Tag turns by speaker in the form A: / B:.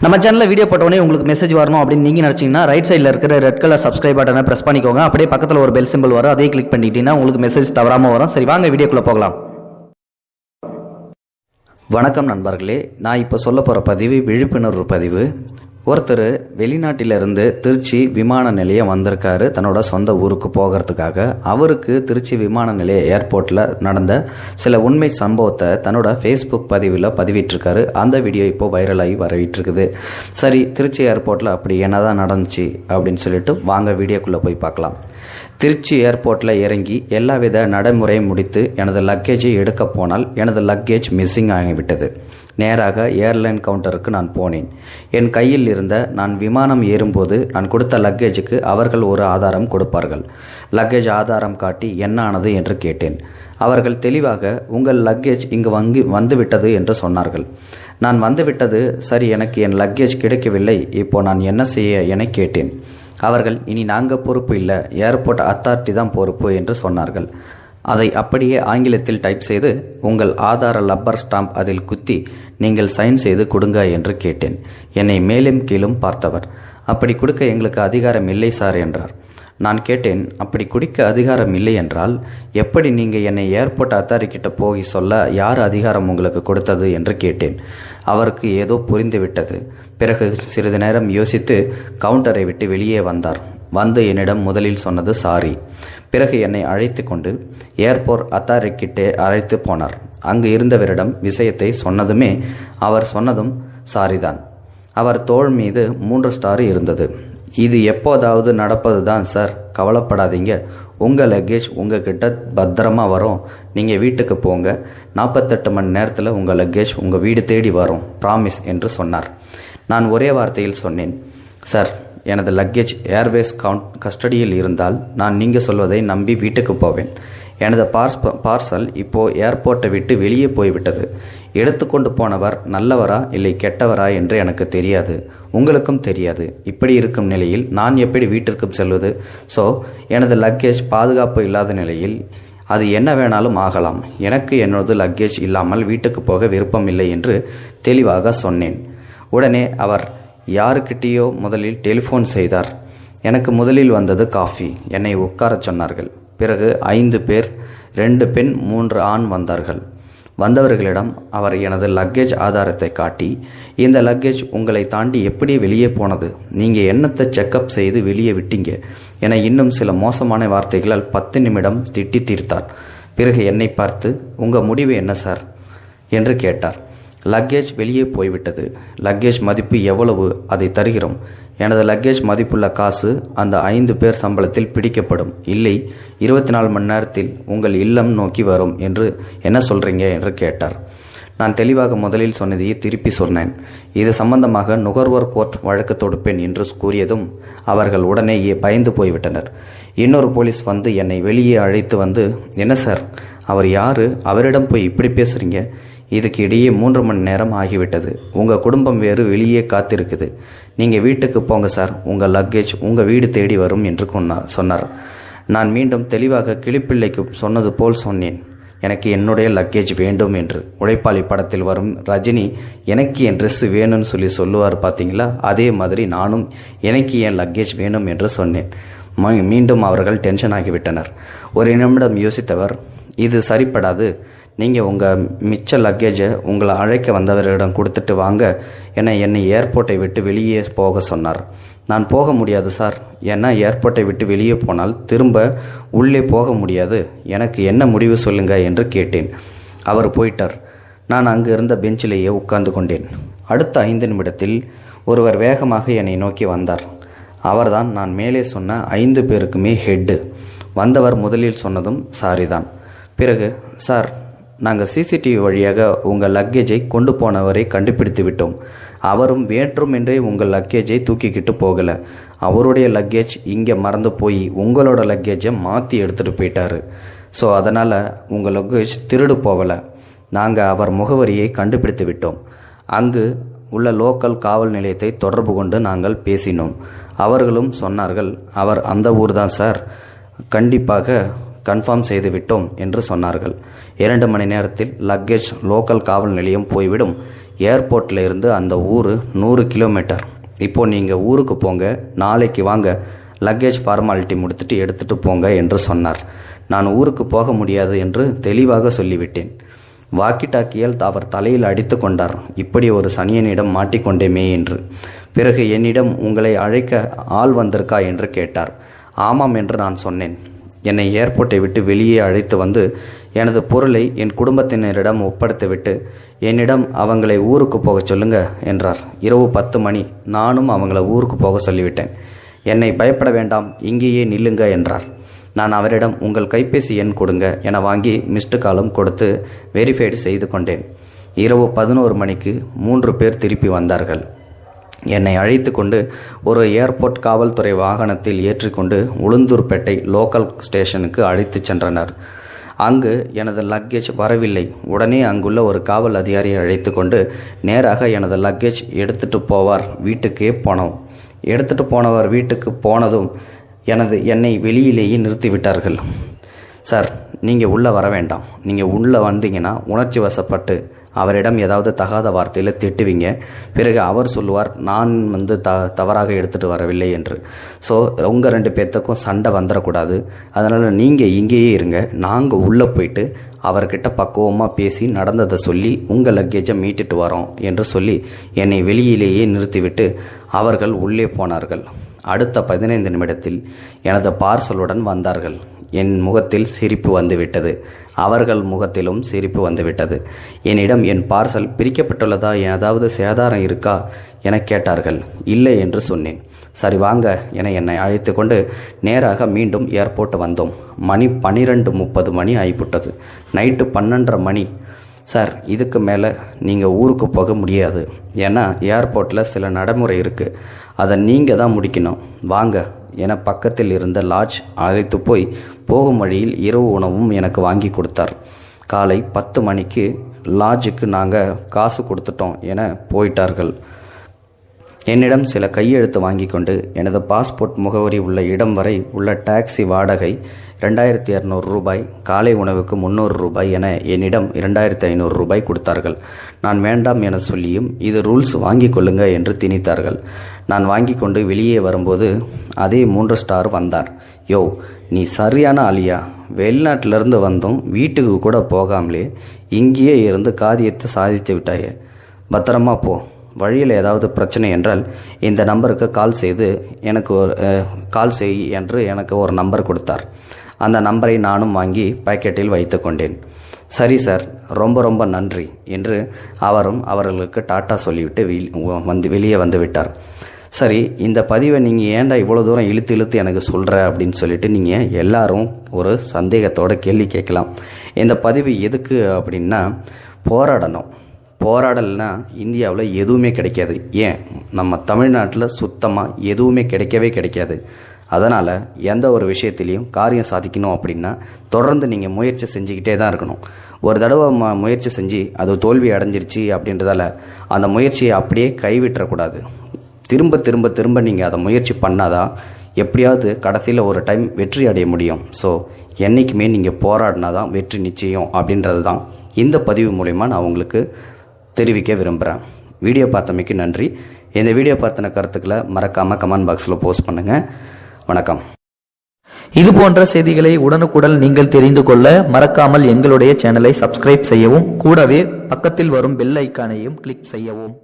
A: நம்ம சேனலில் வீடியோ போட்டோடனே உங்களுக்கு மெசேஜ் வரணும் அப்படின்னு நீங்கள் நினச்சிங்கன்னா ரைட் சைடில் இருக்கிற ரெட் கலர் சப்ஸ்கிரைப் பட்டனை ப்ரெஸ் பண்ணிக்கோங்க. அப்படியே பக்கத்தில் ஒரு பெல் சிம்பிள் வரும், அதையும் கிளிக் பண்ணிட்டீங்கன்னா உங்களுக்கு மெசேஜ் தவறாமல் வரும். சரி, வாங்க வீடியோக்குள்ளே போகலாம். வணக்கம் நண்பர்களே, நான் இப்போ சொல்ல போகிற பதிவு விழிப்புணர்வு பதிவு. ஒருத்தர் வெளிநாட்டிலிருந்து திருச்சி விமான நிலையம் வந்திருக்காரு தன்னோட சொந்த ஊருக்கு போகிறதுக்காக. அவருக்கு திருச்சி விமான நிலைய ஏர்போர்ட்டில் நடந்த சில உண்மை சம்பவத்தை தன்னோட ஃபேஸ்புக் பதிவில் பதிவிட்டிருக்காரு. அந்த வீடியோ இப்போ வைரலாகி வரவிட்டிருக்குது. சரி, திருச்சி ஏர்போர்ட்டில் அப்படி என்னதான் நடந்துச்சு அப்படின்னு சொல்லிட்டு வாங்க வீடியோக்குள்ளே போய் பார்க்கலாம். திருச்சி ஏர்போர்ட்டில் இறங்கி எல்லாவித நடைமுறையை முடித்து எனது லக்கேஜை எடுக்க போனால் எனது லக்கேஜ் மிஸ்ஸிங் ஆகிவிட்டது. நேராக ஏர்லைன் கவுண்டருக்கு நான் போனேன். என் கையில் இருந்த நான் விமானம் ஏறும்போது நான் கொடுத்த லக்கேஜுக்கு அவர்கள் ஒரு ஆதாரம் கொடுப்பார்கள். லக்கேஜ் ஆதாரம் காட்டி என்ன ஆனது என்று கேட்டேன். அவர்கள் தெளிவாக உங்கள் லக்கேஜ் இங்கு வந்துவிட்டது என்று சொன்னார்கள். நான் வந்துவிட்டது சரி, எனக்கு என் லக்கேஜ் கிடைக்கவில்லை, இப்போ நான் என்ன செய்ய என கேட்டேன். அவர்கள் இனி நாங்கள் பொறுப்பு இல்லை, ஏர்போர்ட் அத்தாரிட்டி தான் பொறுப்பு என்று சொன்னார்கள். அதை அப்படியே ஆங்கிலத்தில் டைப் செய்து உங்கள் ஆதார லப்பர் ஸ்டாம்ப் அதில் குத்தி நீங்கள் சைன் செய்து கொடுங்க என்று கேட்டேன். என்னை மேலும் கீழும் பார்த்தவர், அப்படி கொடுக்க எங்களுக்கு அதிகாரம் இல்லை சார் என்றார். நான் கேட்டேன், அப்படி குடிக்க அதிகாரம் இல்லை என்றால் எப்படி நீங்கள் என்னை ஏர்போர்ட் அத்தாரிக்கிட்ட போய் சொல்ல யார் அதிகாரம் உங்களுக்கு கொடுத்தது என்று கேட்டேன். அவருக்கு ஏதோ புரிந்துவிட்டது. பிறகு சிறிது நேரம் யோசித்து கவுண்டரை விட்டு வெளியே வந்தார். வந்து என்னிடம் முதலில் சொன்னது சாரி. பிறகு என்னை அழைத்து கொண்டு ஏர்போர்ட் அத்தாரிக்கிட்டே அழைத்து போனார். அங்கு இருந்தவரிடம் விஷயத்தை சொன்னதுமே அவர் சொன்னதும் சாரிதான். அவர் தோள் மீது 3 ஸ்டார் இருந்தது. இது எப்போதாவது நடப்பது தான் சார், கவலைப்படாதீங்க, உங்கள் லக்கேஜ் உங்ககிட்ட பத்திரமா வரும், நீங்கள் வீட்டுக்கு போங்க, 48 மணி நேரத்தில் உங்கள் லக்கேஜ் உங்கள் வீடு தேடி வரும், ப்ராமிஸ் என்று சொன்னார். நான் ஒரே வார்த்தையில் சொன்னேன், சார், எனது லக்கேஜ் ஏர்வேஸ் கஸ்டடியில் இருந்தால் நான் நீங்கள் சொல்வதை நம்பி வீட்டுக்கு போவேன். எனது பார்சல் இப்போ ஏர்போர்ட்டை விட்டு வெளியே போய்விட்டது. எடுத்துக்கொண்டு போனவர் நல்லவரா இல்லை கெட்டவரா என்று எனக்கு தெரியாது, உங்களுக்கும் தெரியாது. இப்படி இருக்கும் நிலையில் நான் எப்படி வீட்டிற்கும் செல்வது? ஸோ எனது லக்கேஜ் பாதுகாப்பு இல்லாத நிலையில் அது என்ன வேணாலும் ஆகலாம். எனக்கு என்னோட லக்கேஜ் இல்லாமல் வீட்டுக்கு போக விருப்பம் இல்லை என்று தெளிவாக சொன்னேன். உடனே அவர் யாருக்கிட்டேயோ முதலில் டெலிஃபோன் செய்தார். எனக்கு முதலில் வந்தது காஃபி. என்னை உட்கார சொன்னார்கள். பிறகு 5 பேர், 2 பெண் 3 ஆண் வந்தார்கள். வந்தவர்களிடம் அவர் எனது லக்கேஜ் ஆதாரத்தை காட்டி, இந்த லக்கேஜ் உங்களை தாண்டி எப்படி வெளியே போனது, நீங்கள் என்னத்தை செக்கப் செய்து வெளியே விட்டீங்க என இன்னும் சில மோசமான வார்த்தைகளால் 10 நிமிடம் திட்டி தீர்த்தார். பிறகு என்னை பார்த்து உங்கள் முடிவு என்ன சார் என்று கேட்டார். லக்கேஜ் வெளியே போய்விட்டது. லக்கேஜ் மதிப்பு எவ்வளவு, அதை தருகிறோம். எனது லக்கேஜ் மதிப்புள்ள காசு அந்த 5 பேர் சம்பளத்தில் பிடிக்கப்படும். இல்லை, 24 மணி நேரத்தில் உங்கள் இல்லம் நோக்கி வரும் என்று என்ன சொல்றீங்க என்று கேட்டார். நான் தெளிவாக முதலில் சொன்னதையே திருப்பி சொன்னேன். இது சம்பந்தமாக நுகர்வோர் கோர்ட் வழக்கு தொடுப்பேன் என்று கூறியதும் அவர்கள் உடனே பயந்து போய்விட்டனர். இன்னொரு போலீஸ் வந்து என்னை வெளியே அழைத்து வந்து, என்ன சார், அவர் யாரு, அவரிடம் போய் இப்படி பேசுறீங்க, இதுக்கு இடையே 3 மணி நேரம் ஆகிவிட்டது, உங்கள் குடும்பம் வேறு வெளியே காத்திருக்குது, நீங்கள் வீட்டுக்கு போங்க சார், உங்கள் லக்கேஜ் உங்கள் வீடு தேடி வரும் என்று சொன்னார். நான் மீண்டும் தெளிவாக கிளிப்பிள்ளைக்கு சொன்னது போல் சொன்னேன், எனக்கு என்னுடைய லக்கேஜ் வேண்டும் என்று. உழைப்பாளி படத்தில் வரும் ரஜினி எனக்கு என் ட்ரெஸ் வேணும்னு சொல்லுவார் பார்த்தீங்களா, அதே மாதிரி நானும் எனக்கு என் லக்கேஜ் வேணும் என்று சொன்னேன். மீண்டும் அவர்கள் டென்ஷன் ஆகிவிட்டனர். ஒரு நிமிடம் யோசித்தவர், இது சரிப்படாது, நீங்கள் உங்கள் மிச்ச லக்கேஜை உங்களை அழைக்க வந்தவர்களிடம் கொடுத்துட்டு வாங்க என என்னை ஏர்போர்ட்டை விட்டு வெளியே போக சொன்னார். நான் போக முடியாது சார், ஏன்னா ஏர்போர்ட்டை விட்டு வெளியே போனால் திரும்ப உள்ளே போக முடியாது, எனக்கு என்ன முடிவு சொல்லுங்க என்று கேட்டேன். அவர் போயிட்டார். நான் அங்கு இருந்த பெஞ்சிலேயே உட்கார்ந்து கொண்டேன். அடுத்த 5 நிமிடத்தில் ஒருவர் வேகமாக என்னை நோக்கி வந்தார். அவர்தான் நான் மேலே சொன்ன 5 பேருக்குமே ஹெட்டு. வந்தவர் முதலில் சொன்னதும் சாரிதான். பிறகு, சார், நாங்கள் சிசிடிவி வழியாக உங்கள் லக்கேஜை கொண்டு போனவரை கண்டுபிடித்து விட்டோம். அவரும் வேண்டுமென்றே உங்கள் லக்கேஜை தூக்கிக்கிட்டு போகலை, அவருடைய லக்கேஜ் இங்கே மறந்து போய் உங்களோட லக்கேஜை மாற்றி எடுத்துகிட்டு போயிட்டாரு. ஸோ அதனால் உங்கள் லக்கேஜ் திருடு போகலை. நாங்கள் அவர் முகவரியை கண்டுபிடித்து விட்டோம். அங்கு உள்ள லோக்கல் காவல் நிலையத்தை தொடர்பு கொண்டு நாங்கள் பேசினோம். அவர்களும் சொன்னார்கள், அவர் அந்த ஊர் தான் சார், கண்டிப்பாக கன்ஃபார்ம் செய்து விட்டோம் என்று சொன்னார்கள். 2 மணி நேரத்தில் லக்கேஜ் லோக்கல் காவல் நிலையம் போய்விடும். ஏர்போர்ட்டில் இருந்து அந்த ஊர் 100 கிலோமீட்டர். இப்போது நீங்கள் ஊருக்கு போங்க, நாளைக்கு வாங்க, லக்கேஜ் ஃபார்மாலிட்டி முடித்துட்டு எடுத்துகிட்டு போங்க என்று சொன்னார். நான் ஊருக்கு போக முடியாது என்று தெளிவாக சொல்லிவிட்டேன். வாக்கி டாக்கியால் அவர் தலையில் அடித்து கொண்டார். இப்படி ஒரு சனியனிடம் மாட்டிக்கொண்டேமே என்று. பிறகு என்னிடம் உங்களை அழைக்க ஆள் வந்திருக்கா என்று கேட்டார். ஆமாம் என்று நான் சொன்னேன். என்னை ஏர்போர்ட்டை விட்டு வெளியே அழைத்து வந்து எனது பொருளை என் குடும்பத்தினரிடம் ஒப்படைத்துவிட்டு என்னிடம் அவங்களை ஊருக்கு போக சொல்லுங்க என்றார். இரவு 10 மணி. நானும் அவங்கள ஊருக்கு போக சொல்லிவிட்டேன். என்னை பயப்பட வேண்டாம், இங்கேயே நில்லுங்க என்றார். நான் அவரிடம் உங்கள் கைபேசி எண் கொடுங்க என வாங்கி மிஸ்டு காலும் கொடுத்து வெரிஃபைடு செய்து கொண்டேன். இரவு 11 மணிக்கு 3 பேர் திருப்பி வந்தார்கள். என்னை அழைத்து கொண்டு ஒரு ஏர்போர்ட் காவல்துறை வாகனத்தில் ஏற்றிக்கொண்டு உளுந்தூர்பேட்டை லோக்கல் ஸ்டேஷனுக்கு அழைத்து சென்றனர். அங்கு எனது லக்கேஜ் வரவில்லை. உடனே அங்குள்ள ஒரு காவல் அதிகாரியை அழைத்து கொண்டு நேராக எனது லக்கேஜ் எடுத்துட்டு போவார் வீட்டுக்கே போனோம். எடுத்துட்டு போனவர் வீட்டுக்கு போனதும் என்னை வெளியிலேயே நிறுத்திவிட்டார்கள். சார், நீங்கள் உள்ளே வர வேண்டாம். நீங்கள் உள்ளே வந்தீங்கன்னா உணர்ச்சி வசப்பட்டு அவரிடம் ஏதாவது தகாத வார்த்தையில் திட்டுவீங்க. பிறகு அவர் சொல்லுவார் நான் தவறாக எடுத்துகிட்டு வரவில்லை என்று. ஸோ உங்கள் 2 பேர்த்துக்கும் சண்டை வந்துடக்கூடாது. அதனால் நீங்கள் இங்கேயே இருங்க. நாங்கள் உள்ளே போயிட்டு அவர்கிட்ட பக்குவமாக பேசி நடந்ததை சொல்லி உங்கள் லக்கேஜை மீட்டுட்டு வரோம் என்று சொல்லி என்னை வெளியிலேயே நிறுத்திவிட்டு அவர்கள் உள்ளே போனார்கள். அடுத்த 15 நிமிடத்தில் எனது பார்சலுடன் வந்தார்கள். என் முகத்தில் சிரிப்பு வந்துவிட்டது. அவர்கள் முகத்திலும் சிரிப்பு வந்துவிட்டது. என்னிடம் என் பார்சல் பிரிக்கப்பட்டுள்ளதா, ஏதாவது சேதாரம் இருக்கா என கேட்டார்கள். இல்லை என்று சொன்னேன். சரி வாங்க என என்னை அழைத்து கொண்டு நேராக மீண்டும் ஏர்போர்ட் வந்தோம். மணி 12:30 மணி ஆகிவிட்டது. நைட்டு 12:30 மணி. சார், இதுக்கு மேலே நீங்கள் ஊருக்கு போக முடியாது. ஏன்னா ஏர்போர்ட்டில் சில நடைமுறை இருக்குது, அதை நீங்கள் தான் முடிக்கணும். வாங்க என பக்கத்தில் இருந்த லாட்ஜ் அழைத்து போய் போகும் வழியில் இரவு உணவும் எனக்கு வாங்கி கொடுத்தார். காலை 10 மணிக்கு லாட்ஜுக்கு நாங்கள் காசு கொடுத்துட்டோம் என போயிட்டார்கள். என்னிடம் சில கையெழுத்து வாங்கி கொண்டு எனது பாஸ்போர்ட் முகவரி உள்ள இடம் வரை உள்ள டாக்ஸி வாடகை 2200 ரூபாய், காலை உணவுக்கு 300 ரூபாய் என என்னிடம் 2500 ரூபாய் கொடுத்தார்கள். நான் வேண்டாம் என சொல்லியும் இது ரூல்ஸ் வாங்கி கொள்ளுங்க என்று திணித்தார்கள். நான் வாங்கி கொண்டு வெளியே வரும்போது அதே 3 ஸ்டார் வந்தார். யோ, நீ சரியான ஆளியா, வெளிநாட்டிலிருந்து வந்தோம், வீட்டுக்கு கூட போகாமலே இங்கேயே இருந்து காரியத்தை சாதித்து விட்டாயே, பத்திரமா போ. வழியில் ஏதாவது பிரச்சனை என்றால் இந்த நம்பருக்கு கால் செய்து எனக்கு கால் செய் என்று எனக்கு ஒரு நம்பர் கொடுத்தார். அந்த நம்பரை நானும் வாங்கி பாக்கெட்டில் வைத்து கொண்டேன். சரி சார், ரொம்ப ரொம்ப நன்றி என்று அவரும் அவர்களுக்கு டாட்டா சொல்லிவிட்டு வெளியே வந்து விட்டார். சரி, இந்த பதிவை நீங்கள் ஏன்டா இவ்வளோ தூரம் இழுத்து எனக்கு சொல்கிற அப்படின்னு சொல்லிட்டு நீங்கள் எல்லாரும் ஒரு சந்தேகத்தோட கேள்வி கேட்கலாம். இந்த பதிவு எதுக்கு அப்படின்னா, போராடலைன்னா இந்தியாவில் எதுவுமே கிடைக்காது. ஏன், நம்ம தமிழ்நாட்டில் சுத்தமாக எதுவுமே கிடைக்காது. அதனால் எந்த ஒரு விஷயத்திலையும் காரியம் சாதிக்கணும் அப்படின்னா தொடர்ந்து நீங்கள் முயற்சி செஞ்சுக்கிட்டே தான் இருக்கணும். ஒரு தடவை முயற்சி செஞ்சு அது தோல்வி அடைஞ்சிருச்சு அப்படின்றதால அந்த முயற்சியை அப்படியே கைவிட்டுறக்கூடாது. திரும்ப நீங்கள் அதை முயற்சி பண்ணாதான் எப்படியாவது கடைசியில் ஒரு டைம் வெற்றி அடைய முடியும். ஸோ என்றைக்குமே நீங்கள் போராடினா தான் வெற்றி நிச்சயம் அப்படின்றது தான் இந்த பதிவு மூலமா நான் உங்களுக்கு தெரிவிக்க விரும்புகிறேன். வீடியோ பார்த்தமைக்கு நன்றி. இந்த வீடியோ பார்த்தின கருத்துக்களை மறக்காமல் கமெண்ட் பாக்ஸில் போஸ்ட் பண்ணுங்கள். வணக்கம்.
B: இது போன்ற செய்திகளை உடனுக்குடன் நீங்கள் தெரிந்து கொள்ள மறக்காமல் எங்களுடைய சேனலை சப்ஸ்கிரைப் செய்யவும், கூடவே பக்கத்தில் வரும் பெல் ஐக்கானையும் கிளிக் செய்யவும்.